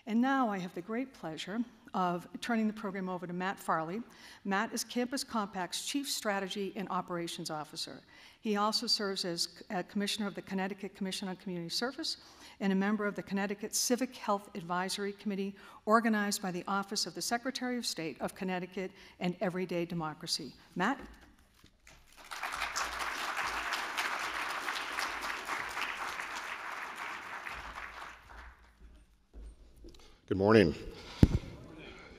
And now I have the great pleasure of turning the program over to Matt Farley. Matt is Campus Compact's Chief Strategy and Operations Officer. He also serves as Commissioner of the Connecticut Commission on Community Service and a member of the Connecticut Civic Health Advisory Committee, organized by the Office of the Secretary of State of Connecticut and Everyday Democracy. Matt? Good morning.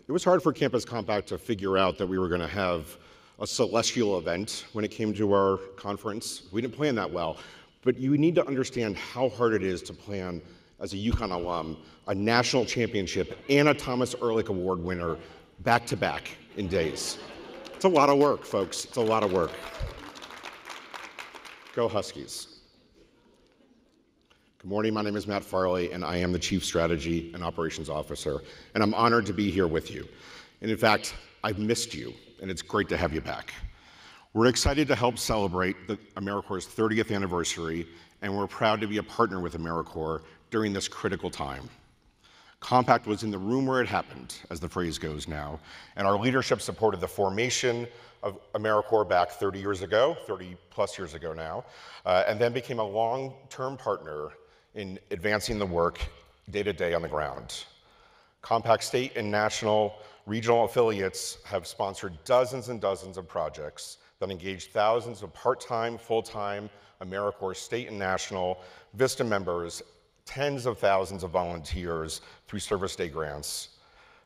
It was hard for Campus Compact to figure out that we were going to have a celestial event when it came to our conference. We didn't plan that well, but you need to understand how hard it is to plan, as a UConn alum, a national championship and a Thomas Ehrlich Award winner back-to-back in days. It's a lot of work, folks. It's a lot of work. Go Huskies. Good morning, my name is Matt Farley, and I am the Chief Strategy and Operations Officer, and I'm honored to be here with you. And in fact, I've missed you, and it's great to have you back. We're excited to help celebrate AmeriCorps' 30th anniversary, and we're proud to be a partner with AmeriCorps during this critical time. Compact was in the room where it happened, as the phrase goes now, and our leadership supported the formation of AmeriCorps back 30 plus years ago now, and then became a long-term partner in advancing the work day to day on the ground. Compact state and national regional affiliates have sponsored dozens and dozens of projects that engage thousands of part-time, full-time AmeriCorps state and national VISTA members, tens of thousands of volunteers through Service Day grants.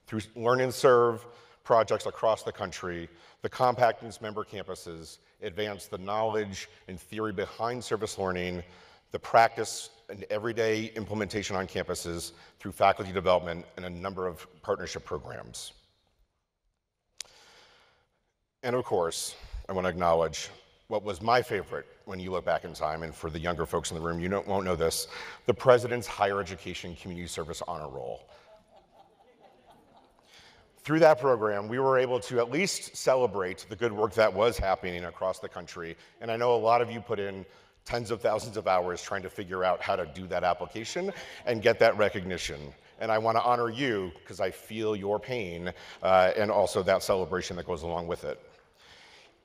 Through Learn and Serve projects across the country, the Compact and its member campuses advance the knowledge and theory behind service learning, the practice and everyday implementation on campuses through faculty development and a number of partnership programs. And of course, I want to acknowledge what was my favorite when you look back in time, and for the younger folks in the room, you won't know this, the President's Higher Education Community Service Honor Roll. Through that program, we were able to at least celebrate the good work that was happening across the country, and I know a lot of you put in tens of thousands of hours trying to figure out how to do that application and get that recognition. And I want to honor you because I feel your pain and also that celebration that goes along with it.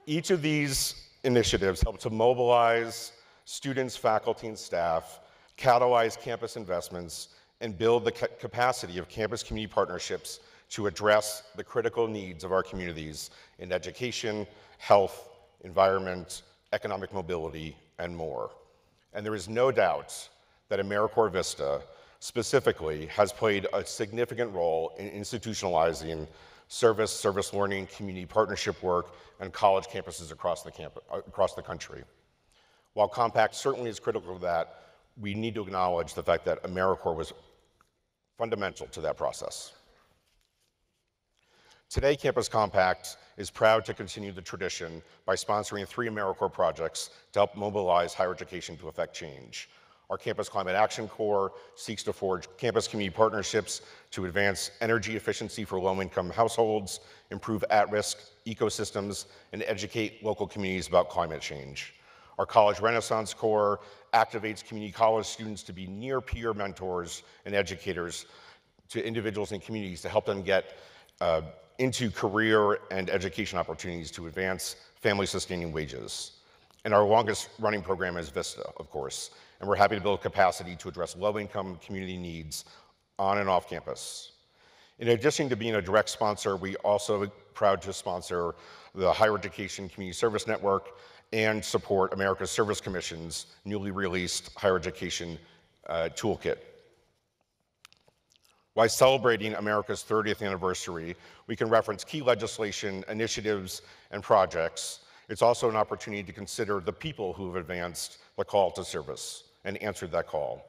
Each of these initiatives help to mobilize students, faculty, and staff, catalyze campus investments, and build the capacity of campus community partnerships to address the critical needs of our communities in education, health, environment, economic mobility, and more. And there is no doubt that AmeriCorps Vista specifically has played a significant role in institutionalizing service learning, community partnership work, and college campuses across the country. While Compact certainly is critical to that, we need to acknowledge the fact that AmeriCorps was fundamental to that process. Today, Campus Compact is proud to continue the tradition by sponsoring 3 AmeriCorps projects to help mobilize higher education to affect change. Our Campus Climate Action Corps seeks to forge campus community partnerships to advance energy efficiency for low-income households, improve at-risk ecosystems, and educate local communities about climate change. Our College Renaissance Corps activates community college students to be near-peer mentors and educators to individuals and communities to help them get into career and education opportunities to advance family-sustaining wages. And our longest running program is Vista, of course, and we're happy to build capacity to address low-income community needs on and off campus. In addition to being a direct sponsor, we also are proud to sponsor the Higher Education Community Service Network and support America's Service Commission's newly released Higher Education Toolkit. While celebrating America's 30th anniversary, we can reference key legislation, initiatives, and projects. It's also an opportunity to consider the people who have advanced the call to service and answered that call.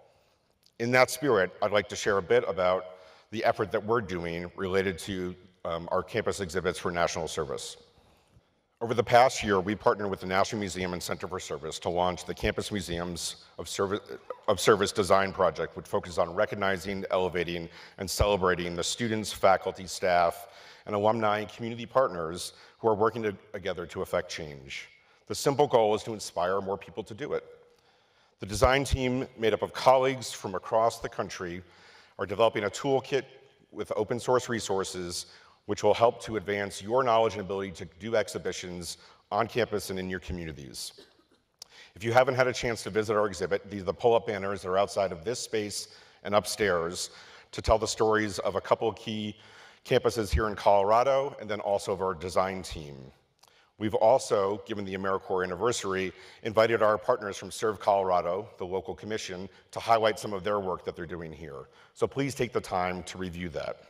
In that spirit, I'd like to share a bit about the effort that we're doing related to our campus exhibits for national service. Over the past year, we partnered with the National Museum and Center for Service to launch the Campus Museums of Service Design Project, which focuses on recognizing, elevating, and celebrating the students, faculty, staff, and alumni and community partners who are working together to affect change. The simple goal is to inspire more people to do it. The design team, made up of colleagues from across the country, are developing a toolkit with open source resources which will help to advance your knowledge and ability to do exhibitions on campus and in your communities. If you haven't had a chance to visit our exhibit, these are the pull-up banners that are outside of this space and upstairs to tell the stories of a couple of key campuses here in Colorado and then also of our design team. We've also, given the AmeriCorps anniversary, invited our partners from Serve Colorado, the local commission, to highlight some of their work that they're doing here. So please take the time to review that.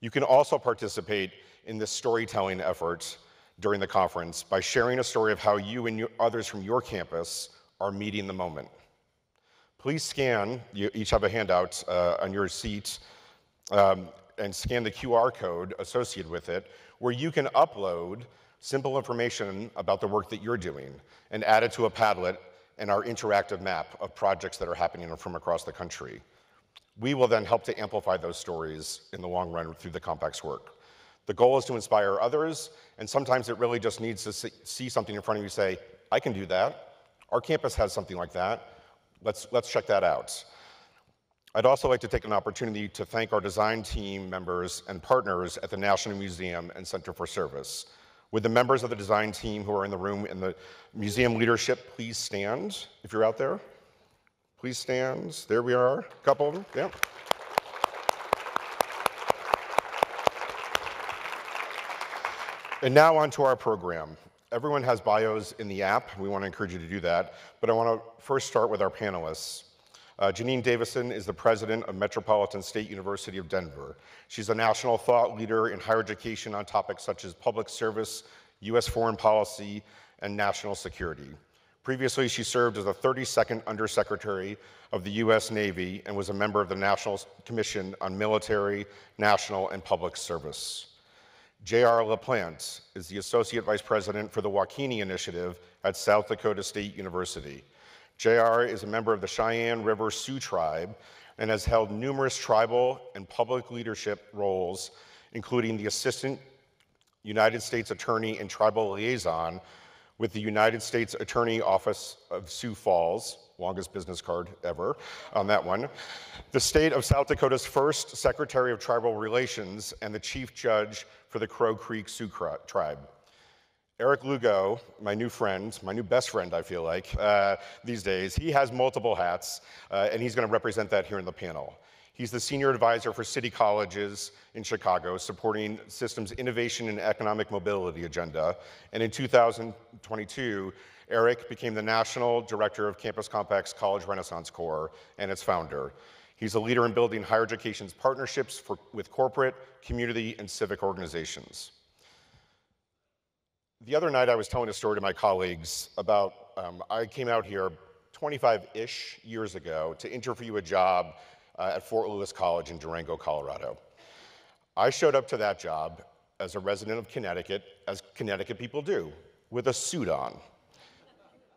You can also participate in this storytelling effort during the conference by sharing a story of how you and others from your campus are meeting the moment. Please scan, you each have a handout on your seat, and scan the QR code associated with it, where you can upload simple information about the work that you're doing and add it to a Padlet and our interactive map of projects that are happening from across the country. We will then help to amplify those stories in the long run through the Compact's work. The goal is to inspire others, and sometimes it really just needs to see something in front of you and say, I can do that. Our campus has something like that. Let's check that out. I'd also like to take an opportunity to thank our design team members and partners at the National Museum and Center for Service. Would the members of the design team who are in the room and the museum leadership please stand if you're out there? Please stand. There we are, a couple of them, yeah. And now on to our program. Everyone has bios in the app. We want to encourage you to do that. But I want to first start with our panelists. Janine Davison is the president of Metropolitan State University of Denver. She's a national thought leader in higher education on topics such as public service, U.S. foreign policy, and national security. Previously, she served as the 32nd Undersecretary of the U.S. Navy and was a member of the National Commission on Military, National, and Public Service. J.R. LaPlante is the Associate Vice President for the WAKINI Initiative at South Dakota State University. J.R. is a member of the Cheyenne River Sioux Tribe and has held numerous tribal and public leadership roles, including the Assistant United States Attorney and Tribal Liaison with the United States Attorney Office of Sioux Falls, longest business card ever on that one, the state of South Dakota's first Secretary of Tribal Relations, and the Chief Judge for the Crow Creek Sioux Tribe. Eric Lugo, my new friend, my new best friend, I feel like, these days, he has multiple hats, and he's going to represent that here in the panel. He's the senior advisor for City Colleges in Chicago, supporting systems innovation and economic mobility agenda. And in 2022, Eric became the national director of Campus Compact's College Renaissance Corps and its founder. He's a leader in building higher education's partnerships with corporate, community, and civic organizations. The other night I was telling a story to my colleagues about, I came out here 25-ish years ago to interview a job at Fort Lewis College in Durango, Colorado. I showed up to that job as a resident of Connecticut, as Connecticut people do, with a suit on.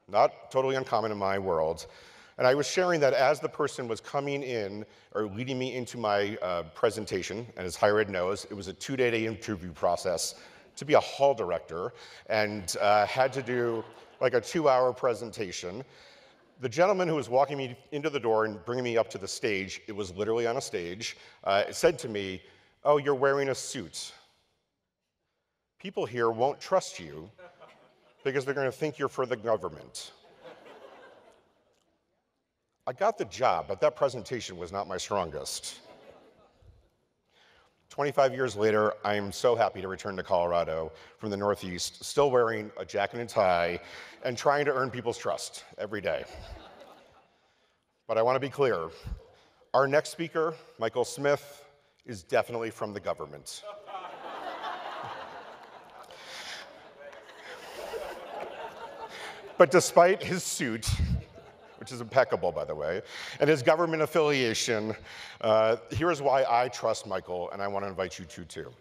Not totally uncommon in my world. And I was sharing that as the person was coming in, or leading me into my presentation, and as higher ed knows, it was a 2-day interview process to be a hall director, and had to do like a 2-hour presentation. The gentleman who was walking me into the door and bringing me up to the stage, it was literally on a stage, said to me, "Oh, you're wearing a suit. People here won't trust you because they're going to think you're for the government." I got the job, but that presentation was not my strongest. 25 years later, I am so happy to return to Colorado from the Northeast, still wearing a jacket and tie and trying to earn people's trust every day. But I want to be clear, our next speaker, Michael Smith, is definitely from the government. But despite his suit, which is impeccable, by the way, and his government affiliation, here's why I trust Michael, and I want to invite you to too.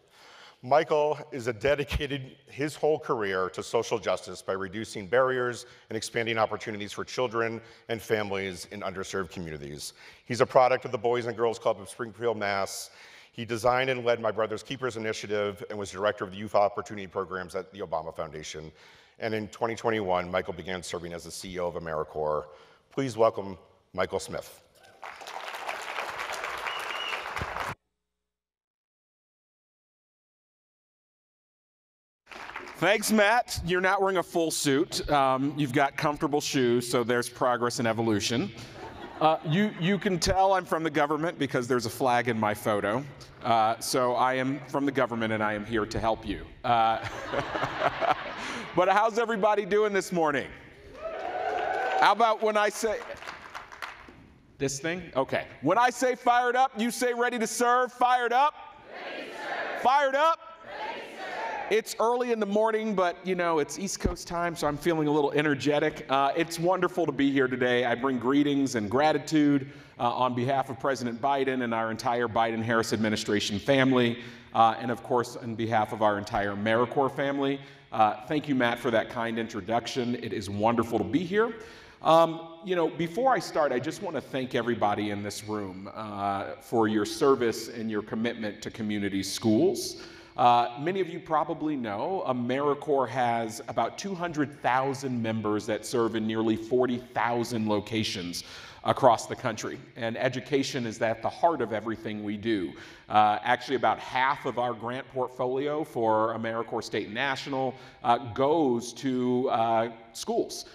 Michael is dedicated his whole career to social justice by reducing barriers and expanding opportunities for children and families in underserved communities. He's a product of the Boys and Girls Club of Springfield, Mass. He designed and led My Brother's Keepers initiative and was director of the Youth Opportunity Programs at the Obama Foundation. And in 2021, Michael began serving as the CEO of AmeriCorps. Please welcome Michael Smith. Thanks, Matt. You're not wearing a full suit. You've got comfortable shoes, so there's progress and evolution. You can tell I'm from the government because there's a flag in my photo. So I am from the government and I am here to help you. But how's everybody doing this morning? How about when I say, this thing? Okay. When I say fired up, you say ready to serve. Fired up? Ready to serve. Fired up? Ready to serve. It's early in the morning, but you know, it's East Coast time, so I'm feeling a little energetic. It's wonderful to be here today. I bring greetings and gratitude on behalf of President Biden and our entire Biden-Harris administration family, and of course, on behalf of our entire AmeriCorps family. Thank you, Matt, for that kind introduction. It is wonderful to be here. Before I start, I just want to thank everybody in this room for your service and your commitment to community schools. Many of you probably know AmeriCorps has about 200,000 members that serve in nearly 40,000 locations across the country. And education is at the heart of everything we do. Actually, about half of our grant portfolio for AmeriCorps State and National goes to schools.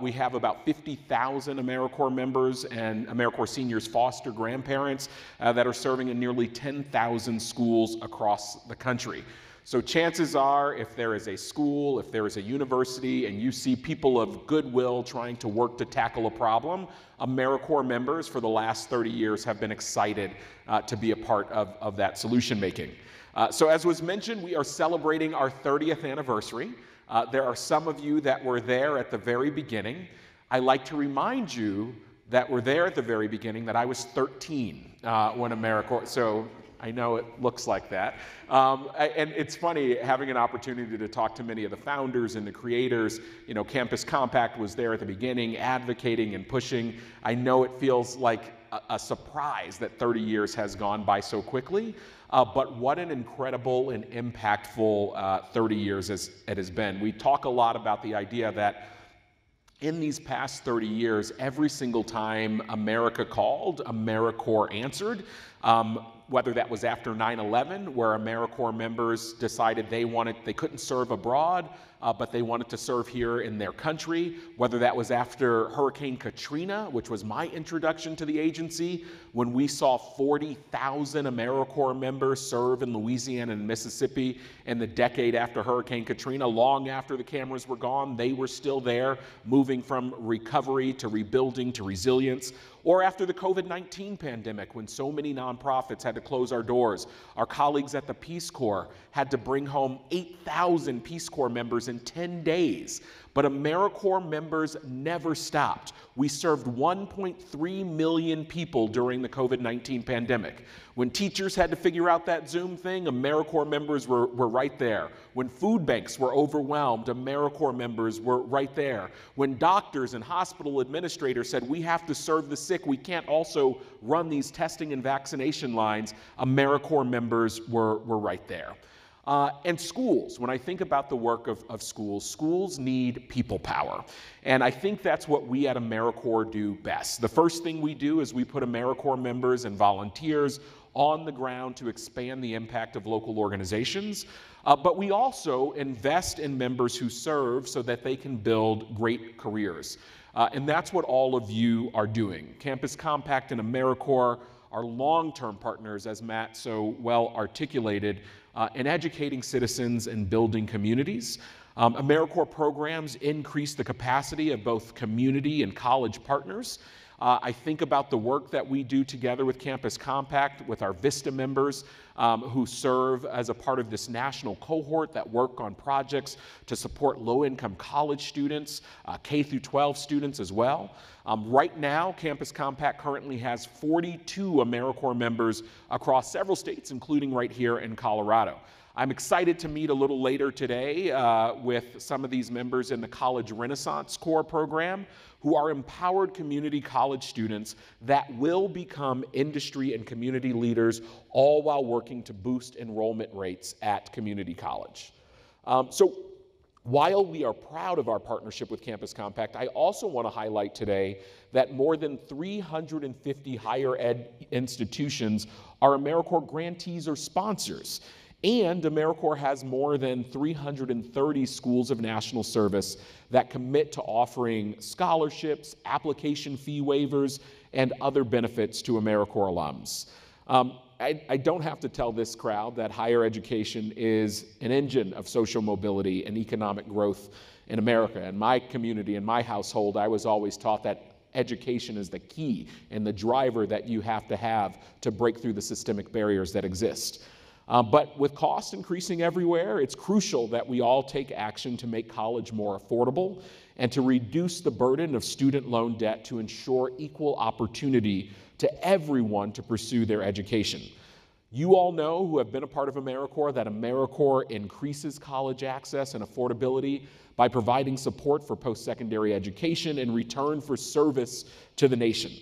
We have about 50,000 AmeriCorps members and AmeriCorps seniors foster grandparents that are serving in nearly 10,000 schools across the country. So chances are, if there is a school, if there is a university, and you see people of goodwill trying to work to tackle a problem, AmeriCorps members for the last 30 years have been excited to be a part of that solution making. So as was mentioned, we are celebrating our 30th anniversary. There are some of you that were there at the very beginning. I like to remind you that were there at the very beginning that I was 13 when AmeriCorps, so I know it looks like that. And it's funny having an opportunity to talk to many of the founders and the creators. You know, Campus Compact was there at the beginning, advocating and pushing. I know it feels like a surprise that 30 years has gone by so quickly, but what an incredible and impactful 30 years it has been. We talk a lot about the idea that in these past 30 years, every single time America called, AmeriCorps answered. Whether that was after 9/11, where AmeriCorps members decided they couldn't serve abroad, but they wanted to serve here in their country. Whether that was after Hurricane Katrina, which was my introduction to the agency, when we saw 40,000 AmeriCorps members serve in Louisiana and Mississippi in the decade after Hurricane Katrina. Long after the cameras were gone, they were still there, moving from recovery to rebuilding to resilience. Or after the COVID-19 pandemic, when so many nonprofits had to close our doors, our colleagues at the Peace Corps had to bring home 8,000 Peace Corps members in 10 days. But AmeriCorps members never stopped. We served 1.3 million people during the COVID-19 pandemic. When teachers had to figure out that Zoom thing, AmeriCorps members were right there. When food banks were overwhelmed, AmeriCorps members were right there. When doctors and hospital administrators said, we have to serve the sick, we can't also run these testing and vaccination lines, AmeriCorps members were right there. And schools, when I think about the work of schools, schools need people power. And I think that's what we at AmeriCorps do best. The first thing we do is we put AmeriCorps members and volunteers on the ground to expand the impact of local organizations. But we also invest in members who serve so that they can build great careers. And that's what all of you are doing. Campus Compact and AmeriCorps are long-term partners, as Matt so well articulated, in educating citizens and building communities. AmeriCorps programs increase the capacity of both community and college partners. I think about the work that we do together with Campus Compact, with our VISTA members who serve as a part of this national cohort that work on projects to support low-income college students, K through 12 students as well. Right now, Campus Compact currently has 42 AmeriCorps members across several states, including right here in Colorado. I'm excited to meet a little later today with some of these members in the College Renaissance Corps program who are empowered community college students that will become industry and community leaders, all while working to boost enrollment rates at community college. So while we are proud of our partnership with Campus Compact, I also want to highlight today that more than 350 higher ed institutions are AmeriCorps grantees or sponsors. And AmeriCorps has more than 330 schools of national service that commit to offering scholarships, application fee waivers, and other benefits to AmeriCorps alums. I don't have to tell this crowd that higher education is an engine of social mobility and economic growth in America. In my community, in my household, I was always taught that education is the key and the driver that you have to break through the systemic barriers that exist. But with costs increasing everywhere, it's crucial that we all take action to make college more affordable and to reduce the burden of student loan debt to ensure equal opportunity to everyone to pursue their education. You all know, who have been a part of AmeriCorps, that AmeriCorps increases college access and affordability by providing support for post-secondary education in return for service to the nation.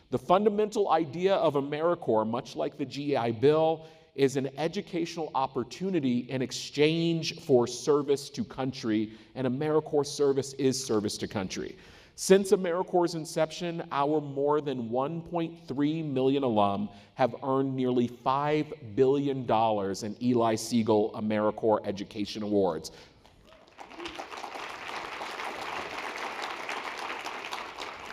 The fundamental idea of AmeriCorps, much like the GI Bill, is an educational opportunity in exchange for service to country, and AmeriCorps service is service to country. Since AmeriCorps' inception, our more than 1.3 million alum have earned nearly $5 billion in Eli Segal AmeriCorps Education Awards.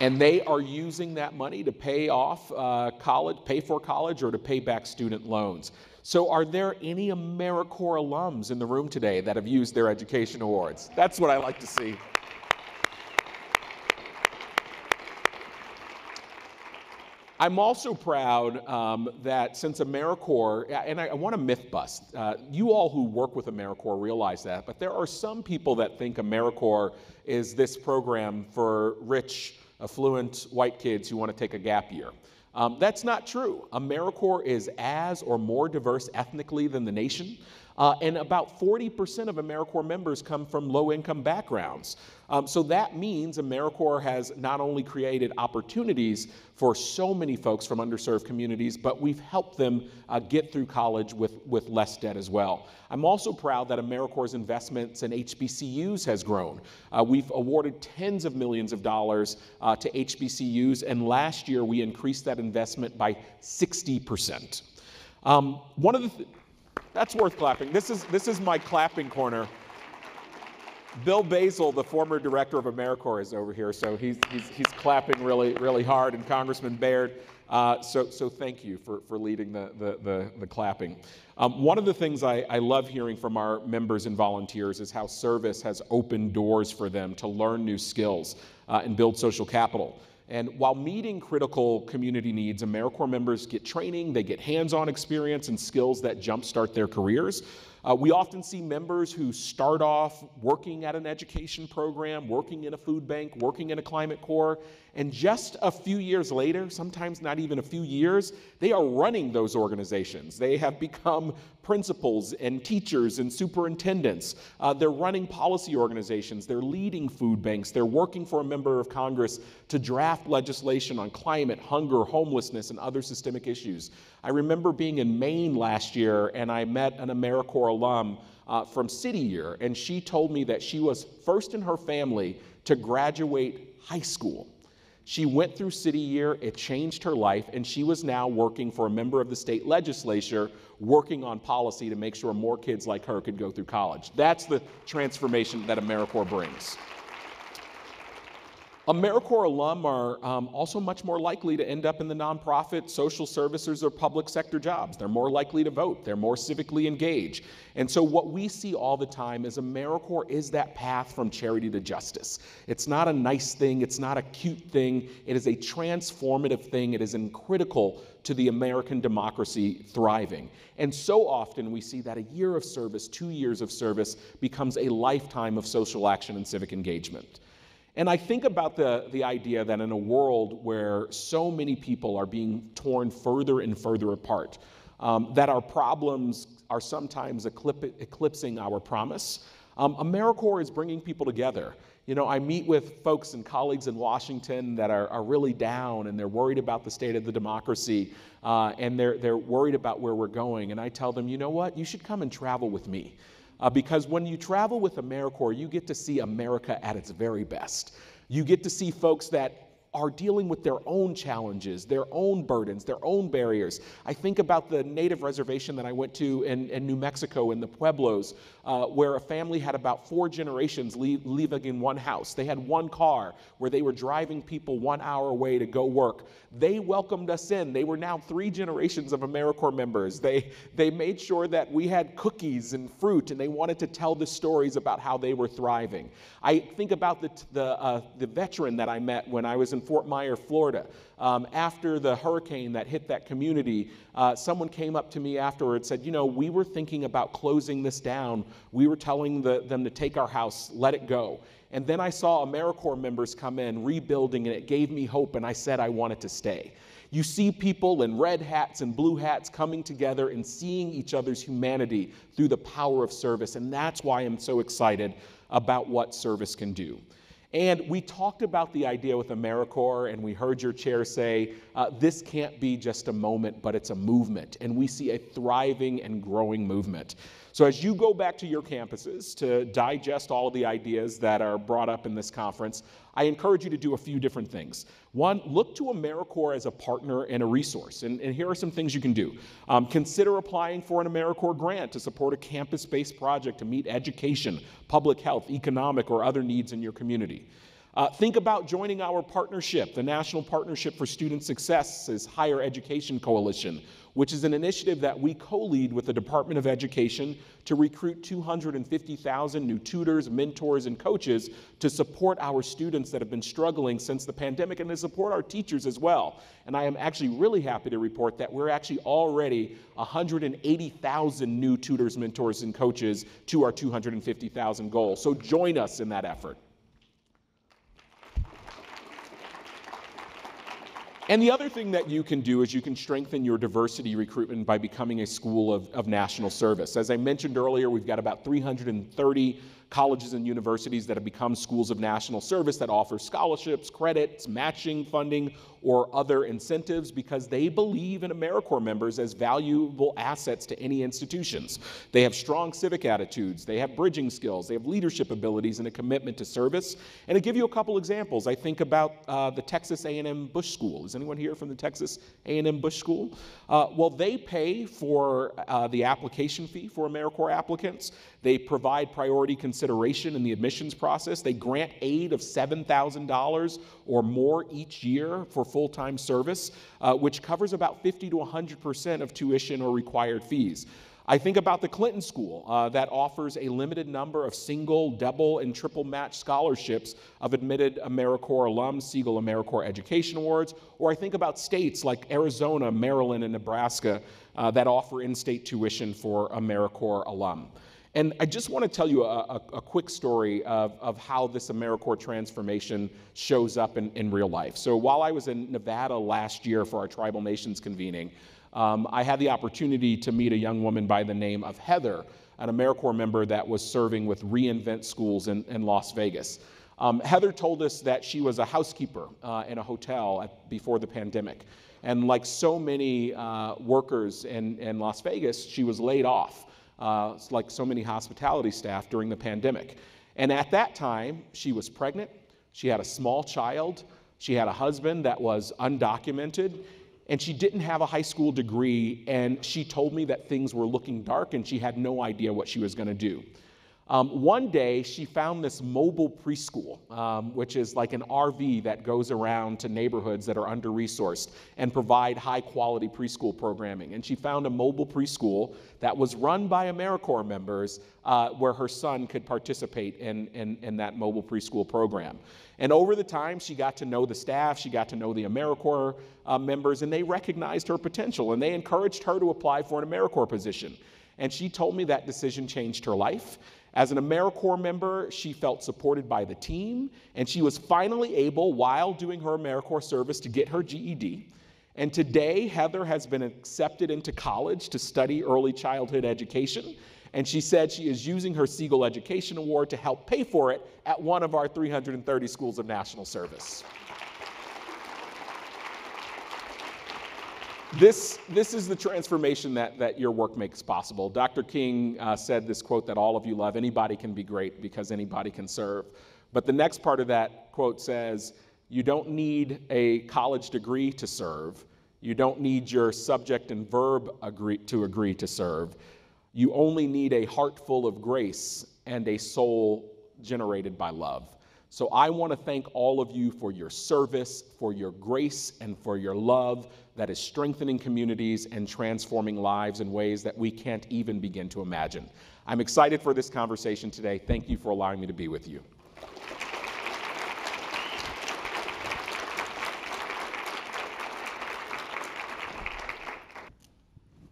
And they are using that money to pay off college, pay for college, or to pay back student loans. So are there any AmeriCorps alums in the room today that have used their education awards? That's what I like to see. I'm also proud that since AmeriCorps, and I want to myth bust, you all who work with AmeriCorps realize that, but there are some people that think AmeriCorps is this program for rich, affluent white kids who want to take a gap year. That's not true. AmeriCorps is as or more diverse ethnically than the nation, and about 40% of AmeriCorps members come from low-income backgrounds. So that means AmeriCorps has not only created opportunities for so many folks from underserved communities, but we've helped them get through college with less debt as well. I'm also proud that AmeriCorps' investments in HBCUs has grown. We've awarded tens of millions of dollars to HBCUs, and last year we increased that investment by 60%. That's worth clapping. This is my clapping corner. Bill Basil, the former director of AmeriCorps, is over here, so he's clapping really, really hard, and Congressman Baird. So thank you for leading the clapping. One of the things I love hearing from our members and volunteers is how service has opened doors for them to learn new skills and build social capital. And while meeting critical community needs, AmeriCorps members get training, they get hands-on experience and skills that jumpstart their careers. We often see members who start off working at an education program, working in a food bank, working in a climate corps, and just a few years later, sometimes not even a few years, they are running those organizations. They have become principals and teachers and superintendents. They're running policy organizations. They're leading food banks. They're working for a member of Congress to draft legislation on climate, hunger, homelessness, and other systemic issues. I remember being in Maine last year, and I met an AmeriCorps alum from City Year, and she told me that she was first in her family to graduate high school. She went through City Year, it changed her life, and she was now working for a member of the state legislature, working on policy to make sure more kids like her could go through college. That's the transformation that AmeriCorps brings. AmeriCorps alum are also much more likely to end up in the nonprofit, social services, or public sector jobs. They're more likely to vote. They're more civically engaged. And so what we see all the time is AmeriCorps is that path from charity to justice. It's not a nice thing. It's not a cute thing. It is a transformative thing. It is critical to the American democracy thriving. And so often we see that a year of service, 2 years of service becomes a lifetime of social action and civic engagement. And I think about the idea that in a world where so many people are being torn further and further apart, that our problems are sometimes eclipsing our promise, AmeriCorps is bringing people together. You know, I meet with folks and colleagues in Washington that are really down, and they're worried about the state of the democracy, and they're worried about where we're going. And I tell them, you know what, you should come and travel with me. Because when you travel with AmeriCorps, you get to see America at its very best. You get to see folks that are dealing with their own challenges, their own burdens, their own barriers. I think about the native reservation that I went to in New Mexico in the Pueblos, where a family had about 4 generations living in one house. They had one car where they were driving people 1 hour away to go work. They welcomed us in. They were now 3 generations of AmeriCorps members. They made sure that we had cookies and fruit, and they wanted to tell the stories about how they were thriving. I think about the veteran that I met when I was in Fort Myers, Florida. After the hurricane that hit that community, someone came up to me afterwards and said, you know, we were thinking about closing this down. We were telling them to take our house, let it go. And then I saw AmeriCorps members come in, rebuilding, and it gave me hope, and I said I wanted to stay. You see people in red hats and blue hats coming together and seeing each other's humanity through the power of service, and that's why I'm so excited about what service can do. And we talked about the idea with AmeriCorps, and we heard your chair say, this can't be just a moment, but it's a movement. And we see a thriving and growing movement. So as you go back to your campuses to digest all of the ideas that are brought up in this conference, I encourage you to do a few different things. One, look to AmeriCorps as a partner and a resource. And here are some things you can do. Consider applying for an AmeriCorps grant to support a campus-based project to meet education, public health, economic, or other needs in your community. Think about joining our partnership, the National Partnership for Student Success's Higher Education Coalition, which is an initiative that we co-lead with the Department of Education to recruit 250,000 new tutors, mentors, and coaches to support our students that have been struggling since the pandemic and to support our teachers as well. And I am actually really happy to report that we're actually already 180,000 new tutors, mentors, and coaches to our 250,000 goal. So join us in that effort. And the other thing that you can do is you can strengthen your diversity recruitment by becoming a school of national service. As I mentioned earlier, we've got about 330 colleges and universities that have become schools of national service that offer scholarships, credits, matching funding, or other incentives because they believe in AmeriCorps members as valuable assets to any institutions. They have strong civic attitudes, they have bridging skills, they have leadership abilities and a commitment to service. And to give you a couple examples, I think about the Texas A&M Bush School. Is anyone here from the Texas A&M Bush School? Well, they pay for the application fee for AmeriCorps applicants. They provide priority consideration in the admissions process. They grant aid of $7,000 or more each year for full-time service, which covers about 50 to 100% of tuition or required fees. I think about the Clinton School that offers a limited number of single, double, and triple match scholarships of admitted AmeriCorps alums, Siegel AmeriCorps Education Awards, or I think about states like Arizona, Maryland, and Nebraska that offer in-state tuition for AmeriCorps alum. And I just want to tell you a quick story of how this AmeriCorps transformation shows up in real life. So while I was in Nevada last year for our Tribal Nations convening, I had the opportunity to meet a young woman by the name of Heather, an AmeriCorps member that was serving with Reinvent Schools in Las Vegas. Heather told us that she was a housekeeper in a hotel before the pandemic. And like so many workers in Las Vegas, she was laid off. Like so many hospitality staff during the pandemic. And at that time, she was pregnant, she had a small child, she had a husband that was undocumented, and she didn't have a high school degree, and she told me that things were looking dark and she had no idea what she was going to do. One day, she found this mobile preschool, which is like an RV that goes around to neighborhoods that are under-resourced and provide high-quality preschool programming. And she found a mobile preschool that was run by AmeriCorps members where her son could participate in that mobile preschool program. And over the time, she got to know the staff, she got to know the AmeriCorps members, and they recognized her potential, and they encouraged her to apply for an AmeriCorps position. And she told me that decision changed her life. As an AmeriCorps member, she felt supported by the team, and she was finally able, while doing her AmeriCorps service, to get her GED. And today, Heather has been accepted into college to study early childhood education, and she said she is using her Siegel Education Award to help pay for it at one of our 330 schools of national service. This is the transformation that your work makes possible. Dr. King said this quote that all of you love: anybody can be great because anybody can serve. But the next part of that quote says, You don't need a college degree to serve. You don't need your subject and verb agree to serve. You only need a heart full of grace and a soul generated by love. So I want to thank all of you for your service, for your grace, and for your love that is strengthening communities and transforming lives in ways that we can't even begin to imagine. I'm excited for this conversation today. Thank you for allowing me to be with you.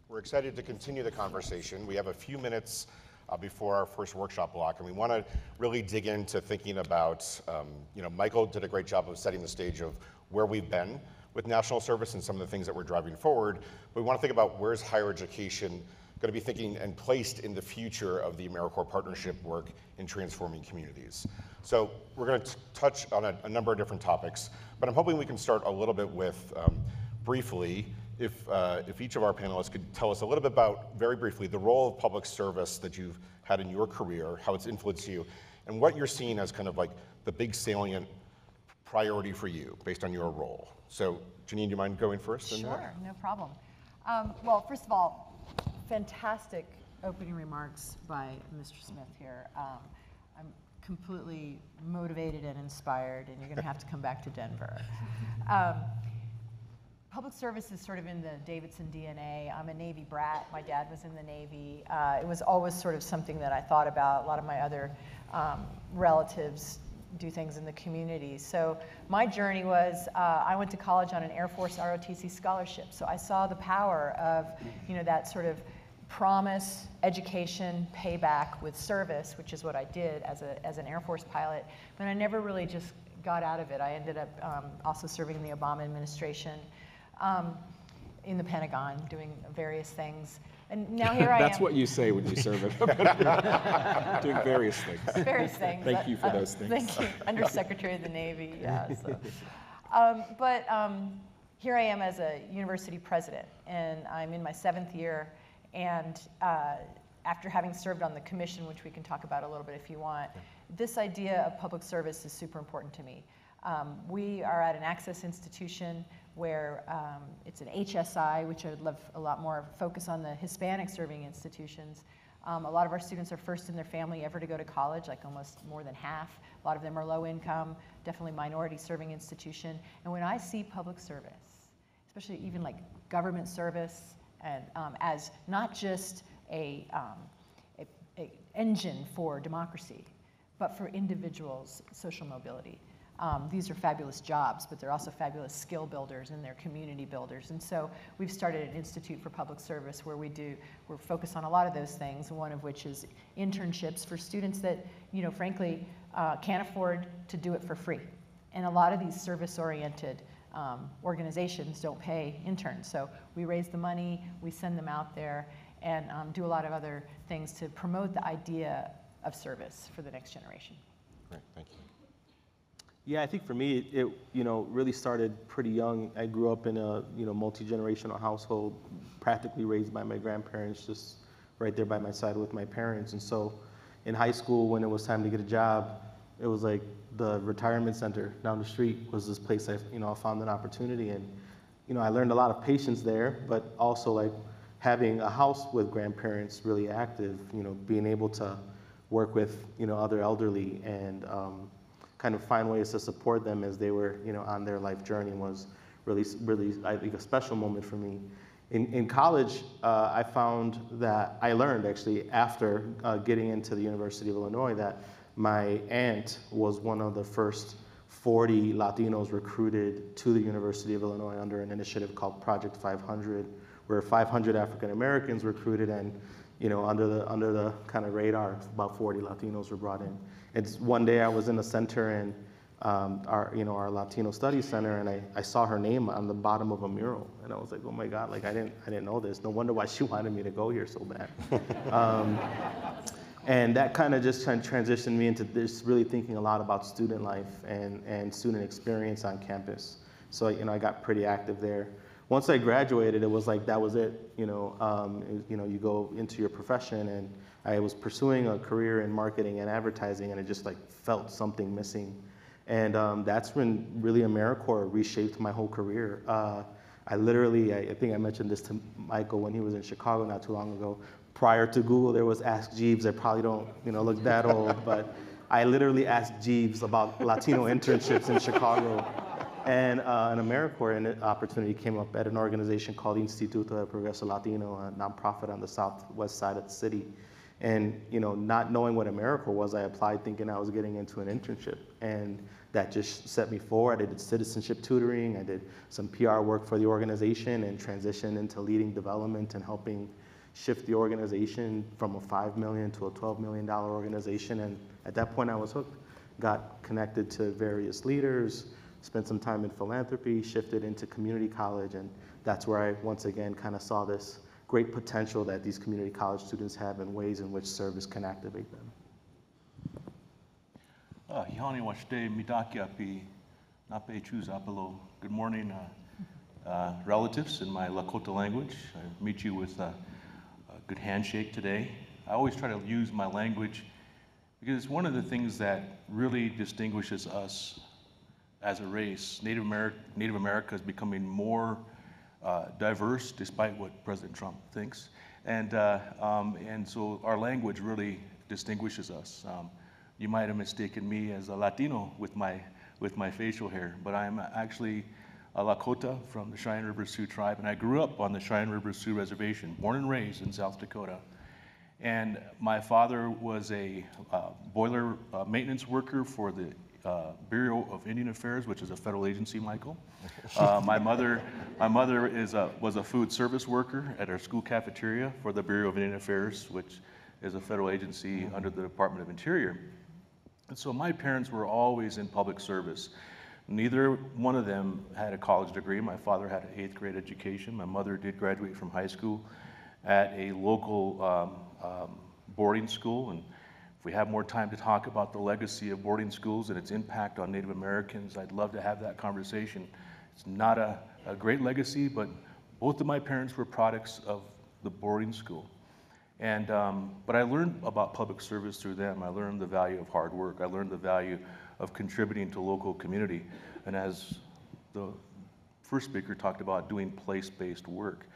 We're excited to continue the conversation. We have a few minutes before our first workshop block, and we want to really dig into thinking about, Michael did a great job of setting the stage of where we've been with national service and some of the things that we're driving forward. But we want to think about where's higher education going to be thinking and placed in the future of the AmeriCorps partnership work in transforming communities. So we're going to touch on a number of different topics, but I'm hoping we can start a little bit with, briefly, if each of our panelists could tell us a little bit about, very briefly, the role of public service that you've had in your career, how it's influenced you, and what you're seeing as kind of like the big salient priority for you based on your role. So, Janine, do you mind going first? Sure, no problem. Well, first of all, fantastic opening remarks by Mr. Smith here. I'm completely motivated and inspired, and you're going to have to come back to Denver. Public service is sort of in the Davidson DNA. I'm a Navy brat. My dad was in the Navy. It was always sort of something that I thought about. A lot of my other relatives do things in the community. So my journey was, I went to college on an Air Force ROTC scholarship. So I saw the power of, that sort of promise, education, payback with service, which is what I did as an Air Force pilot. But I never really just got out of it. I ended up also serving in the Obama administration. In the Pentagon, doing various things. And now here I am. That's what you say when you serve it. Doing various things. Various things. Thank you for those things. Thank you. Undersecretary of the Navy, yeah. So. But here I am as a university president, and I'm in my 7th year, and after having served on the commission, which we can talk about a little bit if you want, this idea of public service is super important to me. We are at an access institution where it's an HSI, which I would love a lot more focus on the Hispanic serving institutions. A lot of our students are first in their family ever to go to college, like almost more than half. A lot of them are low income, definitely minority serving institution. And when I see public service, especially even like government service, and as not just a engine for democracy, but for individuals' social mobility. These are fabulous jobs, but they're also fabulous skill builders and they're community builders. And so we've started an Institute for Public Service where we're focused on a lot of those things, one of which is internships for students that, frankly, can't afford to do it for free. And a lot of these service-oriented organizations don't pay interns. So we raise the money, we send them out there, and do a lot of other things to promote the idea of service for the next generation. Great, thank you. Yeah, I think for me, it really started pretty young. I grew up in a multi-generational household, practically raised by my grandparents, just right there by my side with my parents. And so, in high school, when it was time to get a job, it was like the retirement center down the street was this place I found an opportunity, and I learned a lot of patience there, but also like having a house with grandparents really active, being able to work with other elderly and kind of find ways to support them as they were, on their life journey was really, I think, a special moment for me. In college, I found that I learned actually after getting into the University of Illinois that my aunt was one of the first 40 Latinos recruited to the University of Illinois under an initiative called Project 500, where 500 African Americans recruited, and under the kind of radar, about 40 Latinos were brought in. It's one day I was in the center and our Latino Studies Center, and I saw her name on the bottom of a mural, and I was like, oh my God, like I didn't know this. No wonder why she wanted me to go here so bad. And that kind of just transitioned me into this really thinking a lot about student life and student experience on campus. So I got pretty active there. Once I graduated, it was like that was it. You go into your profession, and I was pursuing a career in marketing and advertising, and it just like felt something missing. And that's when really AmeriCorps reshaped my whole career. I literally, I think I mentioned this to Michael when he was in Chicago not too long ago. Prior to Google, there was Ask Jeeves. I probably don't, look that old, but I literally asked Jeeves about Latino internships in Chicago. And an AmeriCorps opportunity came up at an organization called Instituto de Progreso Latino, a nonprofit on the southwest side of the city. And not knowing what AmeriCorps was, I applied thinking I was getting into an internship. And that just set me forward. I did citizenship tutoring, I did some PR work for the organization, and transitioned into leading development and helping shift the organization from a $5 million to a $12 million organization. And at that point I was hooked. Got connected to various leaders, spent some time in philanthropy, shifted into community college, and that's where I once again kind of saw this great potential that these community college students have and ways in which service can activate them. Good morning, relatives in my Lakota language. I meet you with a good handshake today. I always try to use my language because it's one of the things that really distinguishes us as a race. Native America is becoming more diverse, despite what President Trump thinks, and so our language really distinguishes us. You might have mistaken me as a Latino with my facial hair, but I'm actually a Lakota from the Cheyenne River Sioux tribe, and I grew up on the Cheyenne River Sioux Reservation, born and raised in South Dakota. And my father was a boiler maintenance worker for the Bureau of Indian Affairs, which is a federal agency, Michael. My mother was a food service worker at our school cafeteria for the Bureau of Indian Affairs, which is a federal agency under the Department of Interior. And so my parents were always in public service. Neither one of them had a college degree. My father had an 8th grade education. My mother did graduate from high school at a local boarding school. And if we have more time to talk about the legacy of boarding schools and its impact on Native Americans, I'd love to have that conversation. It's not a great legacy, but both of my parents were products of the boarding school. And, but I learned about public service through them. I learned the value of hard work. I learned the value of contributing to local community. And as the first speaker talked about, doing place-based work.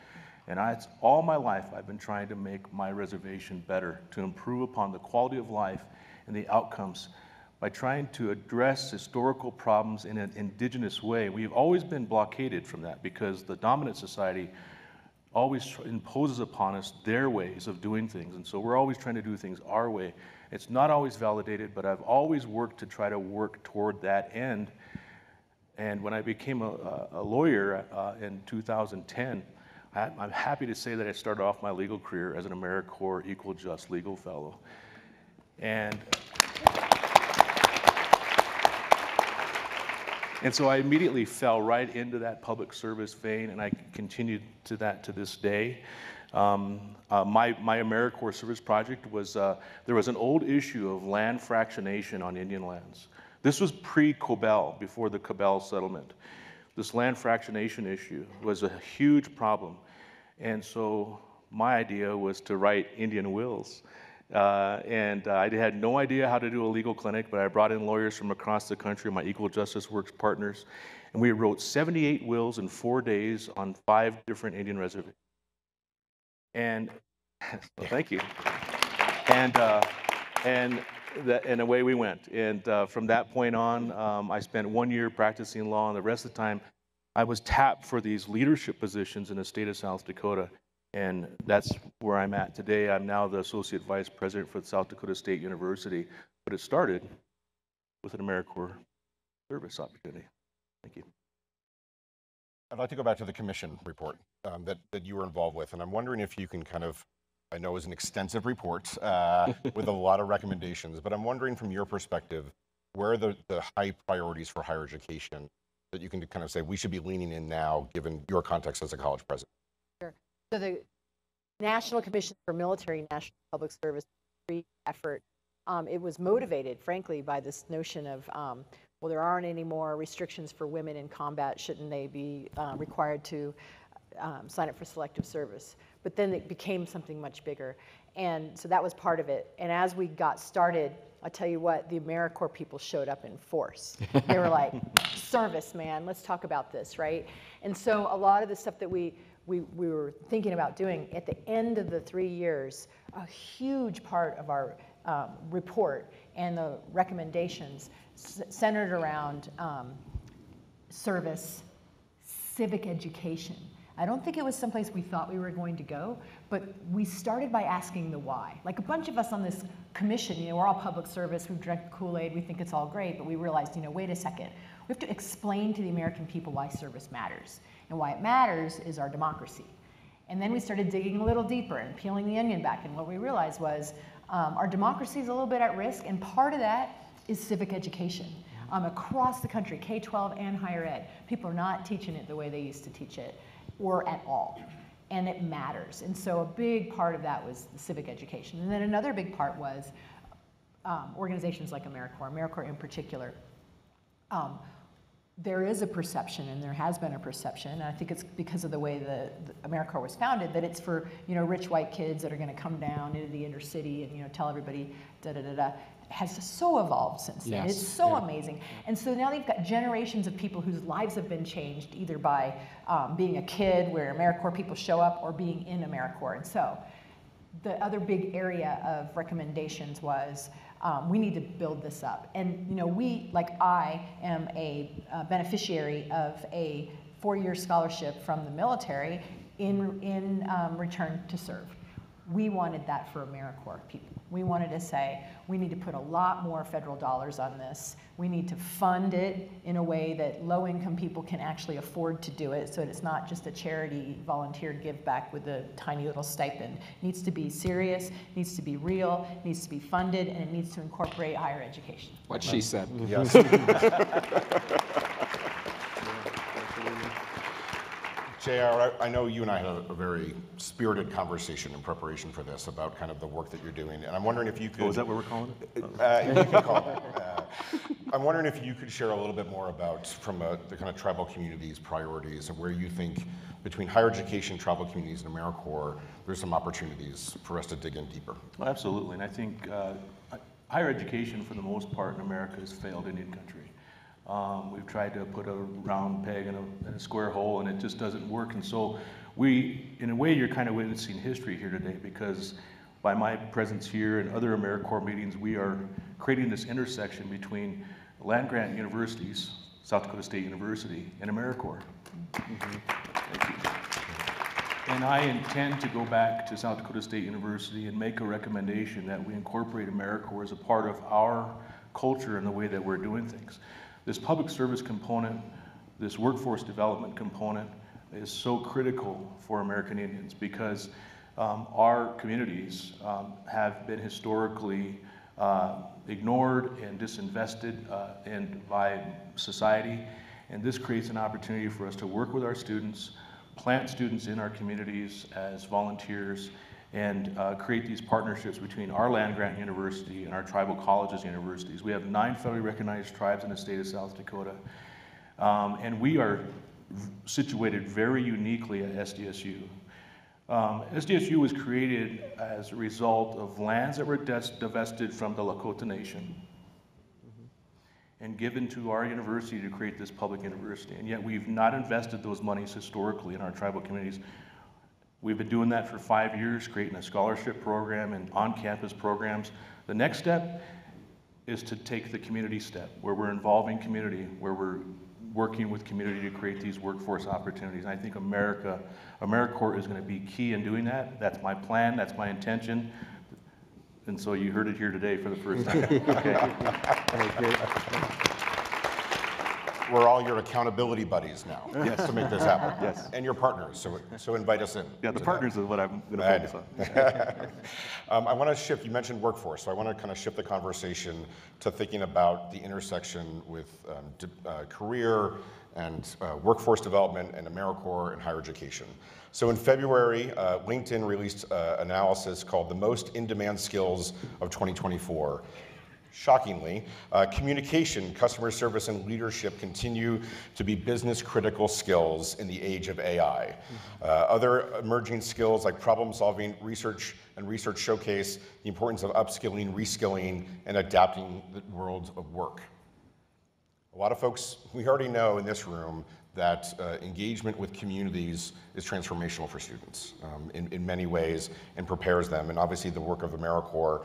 And all my life, I've been trying to make my reservation better, to improve upon the quality of life and the outcomes by trying to address historical problems in an indigenous way. We've always been blockaded from that because the dominant society always imposes upon us their ways of doing things. And so we're always trying to do things our way. It's not always validated, but I've always worked to try to work toward that end. And when I became a lawyer in 2010, I'm happy to say that I started off my legal career as an AmeriCorps Equal Just Legal Fellow. And so I immediately fell right into that public service vein, and I continued to that to this day. My AmeriCorps service project was, there was an old issue of land fractionation on Indian lands. This was pre-Cobell, before the Cobell settlement. This land fractionation issue was a huge problem. And so my idea was to write Indian wills. And I had no idea how to do a legal clinic, but I brought in lawyers from across the country, my Equal Justice Works partners, and we wrote 78 wills in 4 days on 5 different Indian reservations. And well, thank you. And away we went. And from that point on, I spent 1 year practicing law, and the rest of the time, I was tapped for these leadership positions in the state of South Dakota. And that's where I'm at today. I'm now the Associate Vice President for South Dakota State University, but it started with an AmeriCorps service opportunity. Thank you. I'd like to go back to the commission report that you were involved with, and I'm wondering if you can kind of, I know it was an extensive report with a lot of recommendations, but I'm wondering from your perspective, where are the high priorities for higher education that you can kind of say we should be leaning in now, given your context as a college president? Sure. So the National Commission for Military National Public Service effort, it was motivated, frankly, by this notion of, well, there aren't any more restrictions for women in combat. Shouldn't they be required to sign up for selective service? But then it became something much bigger. And so that was part of it. And as we got started, I'll tell you what, the AmeriCorps people showed up in force. They were like, service, man, let's talk about this, right? And so a lot of the stuff that we were thinking about doing at the end of the 3 years, a huge part of our report and the recommendations centered around service, civic education. I don't think it was someplace we thought we were going to go, but we started by asking the why. Like a bunch of us on this commission, you know, we're all public service, we've drank Kool-Aid, we think it's all great, but we realized, you know, wait a second, we have to explain to the American people why service matters. And why it matters is our democracy. And then we started digging a little deeper and peeling the onion back, and what we realized was our democracy is a little bit at risk, and part of that is civic education. Across the country, K-12 and higher ed, people are not teaching it the way they used to teach it, or at all, and it matters. And so a big part of that was the civic education. And then another big part was organizations like AmeriCorps in particular. There is a perception, and there has been a perception, and I think it's because of the way the AmeriCorps was founded, that it's for, you know, rich white kids that are going to come down into the inner city and, you know, tell everybody da-da-da-da. Has so evolved since then. Yes. It's so amazing. And so now they've got generations of people whose lives have been changed either by being a kid where AmeriCorps people show up or being in AmeriCorps. And so the other big area of recommendations was we need to build this up. And you know, I am a beneficiary of a 4-year scholarship from the military in return to serve. We wanted that for AmeriCorps people. We wanted to say, we need to put a lot more federal dollars on this. We need to fund it in a way that low-income people can actually afford to do it, so that it's not just a charity volunteer give back with a tiny little stipend. It needs to be serious, needs to be real, needs to be funded, and it needs to incorporate higher education. What she said. Yes. JR, I know you and I had a very spirited conversation in preparation for this about kind of the work that you're doing, and I'm wondering if you could... Oh, is that what we're calling it? You can call it. I'm wondering if you could share a little bit more about, from the kind of tribal communities' priorities, and where you think between higher education, tribal communities, and AmeriCorps, there's some opportunities for us to dig in deeper. Well, absolutely, and I think higher education, for the most part in America, has failed Indian country. We've tried to put a round peg in a square hole, and it just doesn't work. And so in a way, you're kind of witnessing history here today, because by my presence here and other AmeriCorps meetings, we are creating this intersection between land-grant universities, South Dakota State University, and AmeriCorps. Thank you. And I intend to go back to South Dakota State University and make a recommendation that we incorporate AmeriCorps as a part of our culture and the way that we're doing things. This public service component, this workforce development component is so critical for American Indians, because our communities have been historically ignored and disinvested by society, and this creates an opportunity for us to work with our students, plant students in our communities as volunteers, and create these partnerships between our land-grant university and our tribal colleges universities. We have 9 federally recognized tribes in the state of South Dakota, and we are situated very uniquely at SDSU. SDSU was created as a result of lands that were divested from the Lakota Nation and given to our university to create this public university, and yet we've not invested those monies historically in our tribal communities. We've been doing that for 5 years, creating a scholarship program and on-campus programs. The next step is to take the community step, where we're involving community, where we're working with community to create these workforce opportunities. And I think AmeriCorps is going to be key in doing that. That's my plan, that's my intention. And so you heard it here today for the first time. Okay. We're all your accountability buddies now to make this happen. Yes. And your partners, so invite us in. Yeah, the partners is what I'm going to focus on. I want to shift, you mentioned workforce, so I want to kind of shift the conversation to thinking about the intersection with career and workforce development and AmeriCorps and higher education. So in February, LinkedIn released an analysis called The Most In-Demand Skills of 2024, shockingly, communication, customer service, and leadership continue to be business-critical skills in the age of AI. Other emerging skills like problem-solving, research showcase the importance of upskilling, reskilling, and adapting the world of work. A lot of folks, we already know in this room that engagement with communities is transformational for students in many ways and prepares them. And obviously the work of AmeriCorps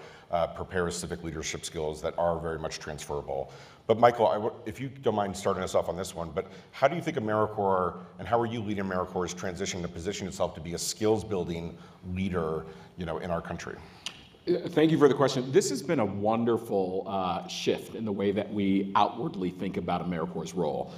prepares civic leadership skills that are very much transferable. But Michael, if you don't mind starting us off on this one, but how do you think AmeriCorps, and how are you leading AmeriCorps' transition to position itself to be a skills building leader, in our country? Thank you for the question. This has been a wonderful shift in the way that we outwardly think about AmeriCorps' role.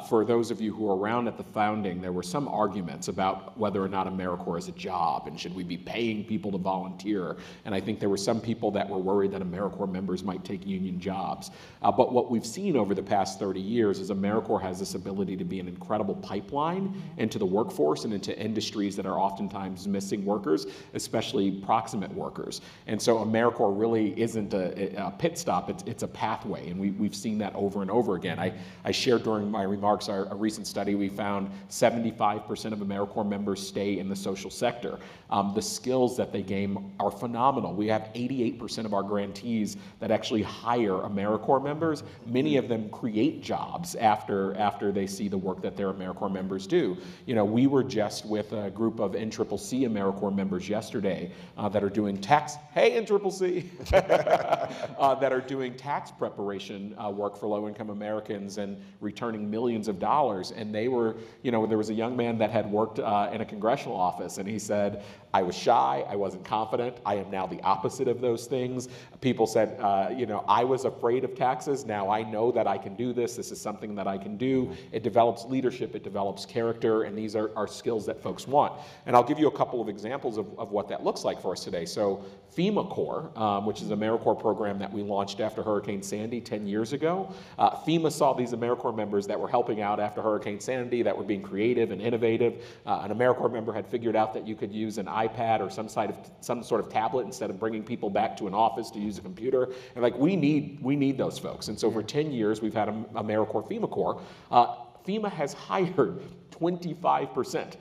For those of you who were around at the founding, there were some arguments about whether or not AmeriCorps is a job and should we be paying people to volunteer. And I think there were some people that were worried that AmeriCorps members might take union jobs. But what we've seen over the past 30 years is AmeriCorps has this ability to be an incredible pipeline into the workforce and into industries that are oftentimes missing workers, especially proximate workers. And so AmeriCorps really isn't a pit stop, it's a pathway, and we've seen that over and over again. I shared during my remarks a recent study. We found 75% of AmeriCorps members stay in the social sector. The skills that they gain are phenomenal. We have 88% of our grantees that actually hire AmeriCorps members. Many of them create jobs after they see the work that their AmeriCorps members do. We were just with a group of NCCC AmeriCorps members yesterday that are doing tax, NCCC, that are doing tax preparation work for low-income Americans and returning millions of dollars. And they were, there was a young man that had worked in a congressional office, and he said, I was shy, I wasn't confident, I am now the opposite of those things. People said, I was afraid of taxes, now I know that I can do this is something that I can do. It develops leadership, it develops character, and these are skills that folks want. And I'll give you a couple of examples of what that looks like for us today. So FEMA Corps, which is an AmeriCorps program that we launched after Hurricane Sandy 10 years ago. FEMA saw these AmeriCorps members that were helping out after Hurricane Sandy, that were being creative and innovative. An AmeriCorps member had figured out that you could use an iPad or some sort of tablet instead of bringing people back to an office to use a computer. And we need those folks. And so for 10 years, we've had AmeriCorps FEMA Corps. FEMA has hired 25%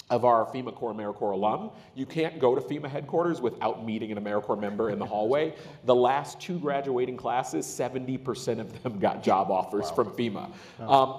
of our FEMA Corps AmeriCorps alum. You can't go to FEMA headquarters without meeting an AmeriCorps member in the hallway. The last 2 graduating classes, 70% of them got job offers from FEMA.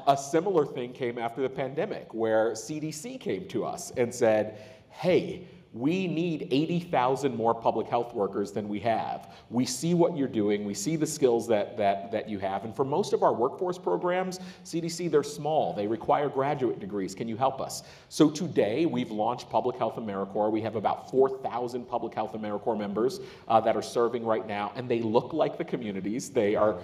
A similar thing came after the pandemic, where CDC came to us and said, hey, we need 80,000 more public health workers than we have. We see what you're doing. We see the skills that you have. And for most of our workforce programs, CDC, they're small. They require graduate degrees. Can you help us? So today, we've launched Public Health AmeriCorps. We have about 4,000 Public Health AmeriCorps members that are serving right now, and they look like the communities. They are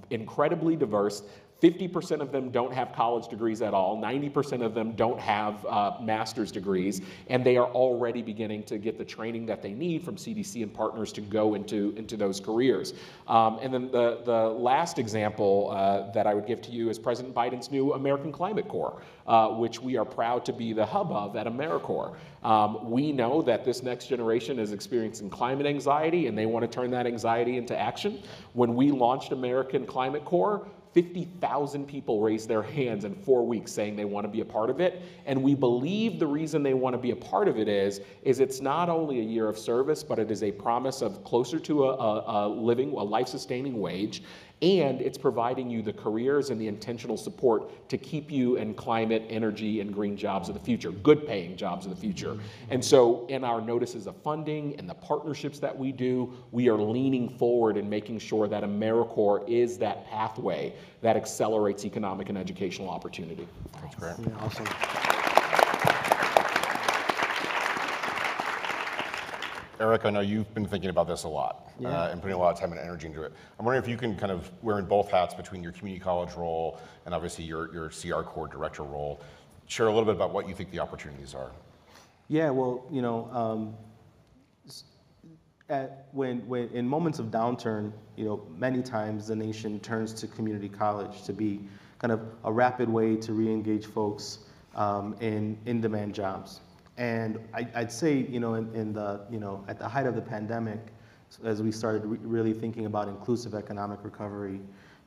incredibly diverse. 50% of them don't have college degrees at all. 90% of them don't have master's degrees, and they are already beginning to get the training that they need from CDC and partners to go into those careers. And then the last example that I would give to you is President Biden's new American Climate Corps, which we are proud to be the hub of at AmeriCorps. We know that this next generation is experiencing climate anxiety, and they want to turn that anxiety into action. When we launched American Climate Corps, 50,000 people raised their hands in 4 weeks saying they want to be a part of it. And we believe the reason they want to be a part of it is it's not only a year of service, but it is a promise of closer to a life-sustaining wage. And it's providing you the careers and the intentional support to keep you in climate, energy, and green jobs of the future, good paying jobs of the future. And so in our notices of funding and the partnerships that we do, we are leaning forward and making sure that AmeriCorps is that pathway that accelerates economic and educational opportunity. That's great. Yeah, awesome. Eric, I know you've been thinking about this a lot and putting a lot of time and energy into it. I'm wondering if you can kind of, wearing both hats between your community college role and obviously your CR Corps director role, share a little bit about what you think the opportunities are. Yeah, well, when in moments of downturn, many times the nation turns to community college to be kind of a rapid way to re-engage folks in in-demand jobs. And I'd say, at the height of the pandemic, as we started really thinking about inclusive economic recovery,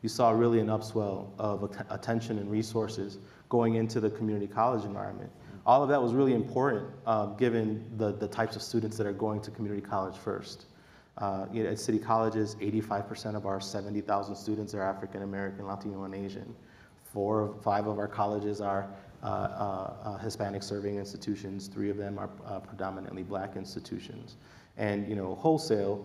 you saw really an upswell of attention and resources going into the community college environment. All of that was really important given the types of students that are going to community college first. At City Colleges, 85% of our 70,000 students are African American, Latino, and Asian. 4 or 5 of our colleges are Hispanic serving institutions. 3 of them are predominantly Black institutions. And wholesale,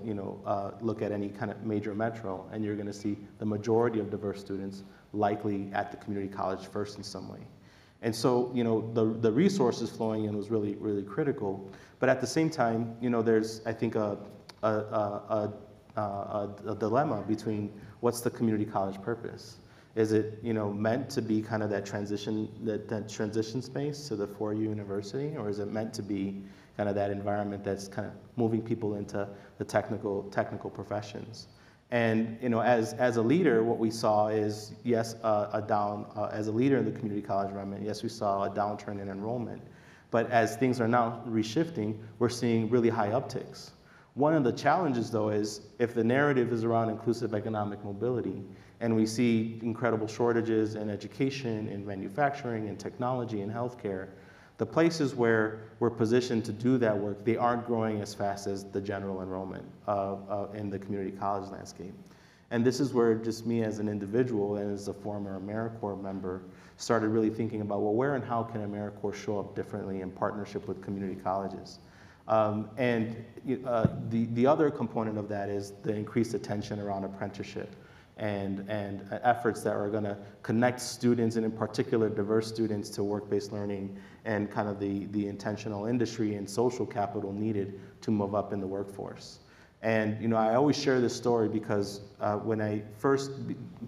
look at any kind of major metro, and you're going to see the majority of diverse students likely at the community college first in some way. And so, the resources flowing in was really, really critical. But at the same time, there's, I think, a dilemma between what's the community college purpose. Is it, meant to be kind of that transition space to the 4U university, or is it meant to be kind of that environment that's kind of moving people into the technical professions? And as a leader, what we saw is, yes, as a leader in the community college environment, yes, we saw a downturn in enrollment. But as things are now reshifting, we're seeing really high upticks. One of the challenges, though, is if the narrative is around inclusive economic mobility, and we see incredible shortages in education, in manufacturing, in technology, in healthcare, the places where we're positioned to do that work, they aren't growing as fast as the general enrollment in the community college landscape. And this is where just me as an individual and as a former AmeriCorps member started really thinking about, well, where and how can AmeriCorps show up differently in partnership with community colleges? The other component of that is the increased attention around apprenticeship and efforts that are going to connect students, and in particular diverse students, to work-based learning and kind of the intentional industry and social capital needed to move up in the workforce. And I always share this story because when I first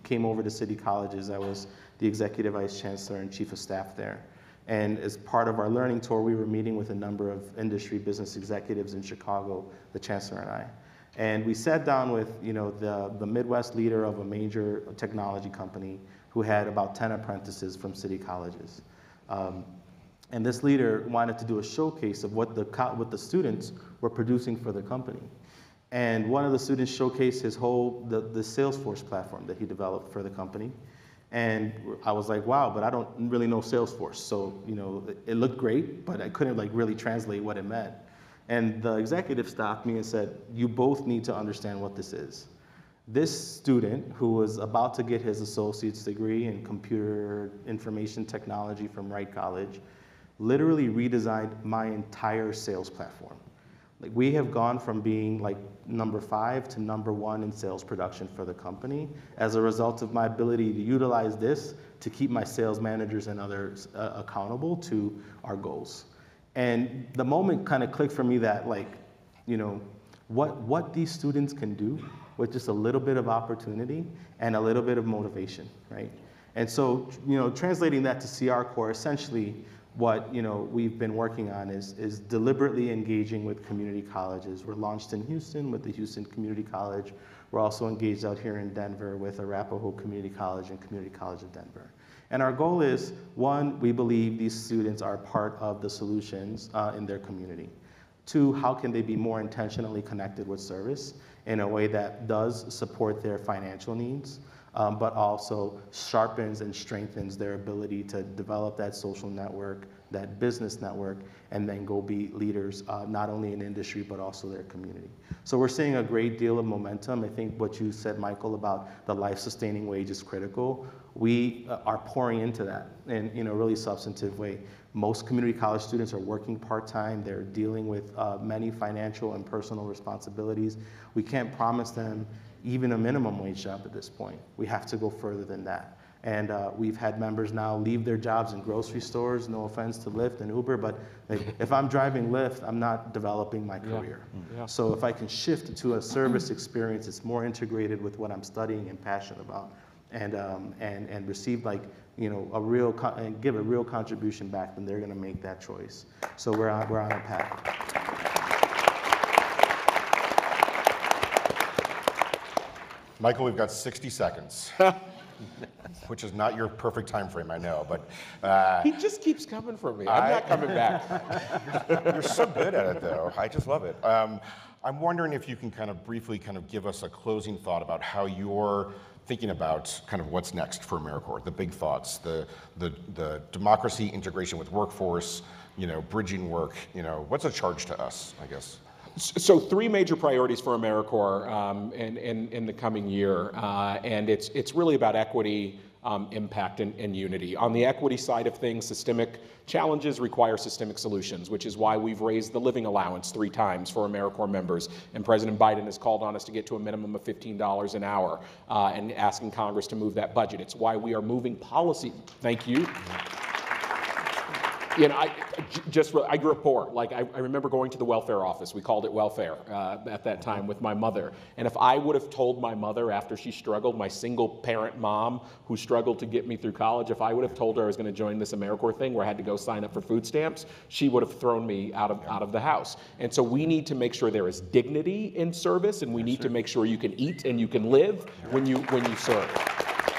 came over to City Colleges, I was the Executive Vice Chancellor and Chief of Staff there. And as part of our learning tour, we were meeting with a number of industry business executives in Chicago, the Chancellor and I. And we sat down with the Midwest leader of a major technology company who had about 10 apprentices from City Colleges. And this leader wanted to do a showcase of what the students were producing for the company. And one of the students showcased his the Salesforce platform that he developed for the company. And I was like, wow, but I don't really know Salesforce. So, it looked great, but I couldn't really translate what it meant. And the executive stopped me and said, you both need to understand what this is. This student, who was about to get his associate's degree in computer information technology from Wright College, literally redesigned my entire sales platform. We have gone from being number 5 to number 1 in sales production for the company as a result of my ability to utilize this to keep my sales managers and others accountable to our goals. And the moment kind of clicked for me that what these students can do with just a little bit of opportunity and a little bit of motivation, right? And so, translating that to CR Corps, essentially what we've been working on is deliberately engaging with community colleges. We're launched in Houston with the Houston Community College. We're also engaged out here in Denver with Arapahoe Community College and Community College of Denver. And our goal is, 1, we believe these students are part of the solutions in their community. 2, how can they be more intentionally connected with service in a way that does support their financial needs, but also sharpens and strengthens their ability to develop that social network, that business network, and then go be leaders not only in industry, but also their community. So we're seeing a great deal of momentum. I think what you said, Michael, about the life-sustaining wage is critical. We are pouring into that in a really substantive way. Most community college students are working part-time. They're dealing with many financial and personal responsibilities. We can't promise them even a minimum wage job at this point. We have to go further than that. And we've had members now leave their jobs in grocery stores, no offense to Lyft and Uber, but if I'm driving Lyft, I'm not developing my career. Yeah. So if I can shift to a service experience, it's more integrated with what I'm studying and passionate about, and receive a real and give a real contribution back, then they're going to make that choice. So we're on a path. Michael, we've got 60 seconds, which is not your perfect time frame, I know, but... he just keeps coming for me. I'm not coming back. You're so good at it, though. I just love it. I'm wondering if you can kind of briefly kind of give us a closing thought about how you're thinking about kind of what's next for AmeriCorps, the big thoughts, the democracy integration with workforce, bridging work, what's a charge to us, I guess? So 3 major priorities for AmeriCorps in the coming year, and it's really about equity, impact, and unity. On the equity side of things, systemic challenges require systemic solutions, which is why we've raised the living allowance 3 times for AmeriCorps members, and President Biden has called on us to get to a minimum of $15 an hour and asking Congress to move that budget. It's why we are moving policy. Thank you. I grew up poor. Like I remember going to the welfare office. We called it welfare at that time with my mother. And if I would have told my mother after she struggled, my single parent mom who struggled to get me through college, if I would have told her I was going to join this AmeriCorps thing where I had to go sign up for food stamps, she would have thrown me out of the house. And so we need to make sure there is dignity in service, and we need to make sure you can eat and you can live when you serve.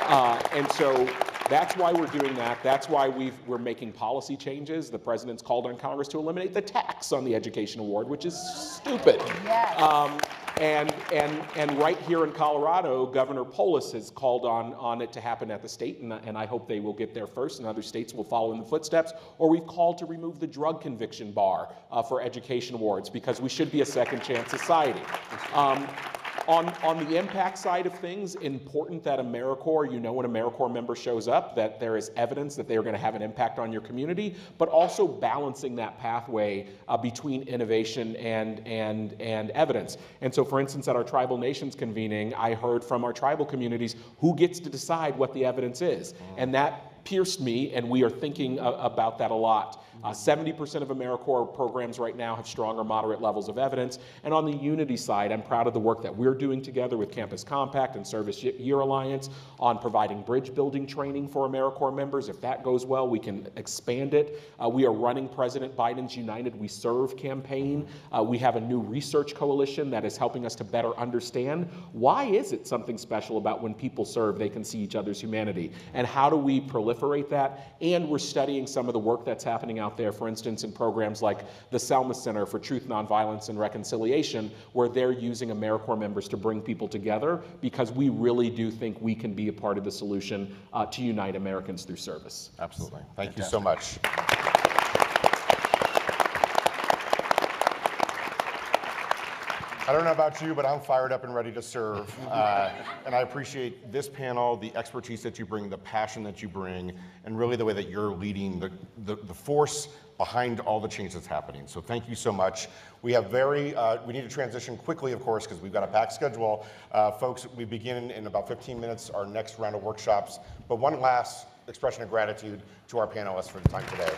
And so that's why we're doing that. That's why we're making policy changes. The president's called on Congress to eliminate the tax on the education award, which is stupid. Yes. And right here in Colorado, Governor Polis has called on it to happen at the state, and I hope they will get there first, and other states will follow in the footsteps. Or we've called to remove the drug conviction bar for education awards, because we should be a second chance society. On the impact side of things, important that AmeriCorps, when an AmeriCorps member shows up, that there is evidence that they are going to have an impact on your community, but also balancing that pathway between innovation and evidence. And so, for instance, at our Tribal Nations convening, I heard from our tribal communities who gets to decide what the evidence is. And that pierced me, and we are thinking about that a lot. 70% of AmeriCorps programs right now have strong or moderate levels of evidence. And on the unity side, I'm proud of the work that we're doing together with Campus Compact and Service Year Alliance on providing bridge building training for AmeriCorps members. If that goes well, we can expand it. We are running President Biden's United We Serve campaign. We have a new research coalition that is helping us to better understand why is it something special about when people serve, they can see each other's humanity, and how do we proliferate that? And we're studying some of the work that's happening out there, for instance, in programs like the Selma Center for Truth, Nonviolence, and Reconciliation, where they're using AmeriCorps members to bring people together, because we really do think we can be a part of the solution to unite Americans through service. Absolutely. Thank you so much. I don't know about you, but I'm fired up and ready to serve. And I appreciate this panel, the expertise that you bring, the passion that you bring, and really the way that you're leading the force behind all the change that's happening. So thank you so much. We have we need to transition quickly, of course, because we've got a packed schedule. Folks, we begin in about 15 minutes, our next round of workshops. But one last expression of gratitude to our panelists for the time today.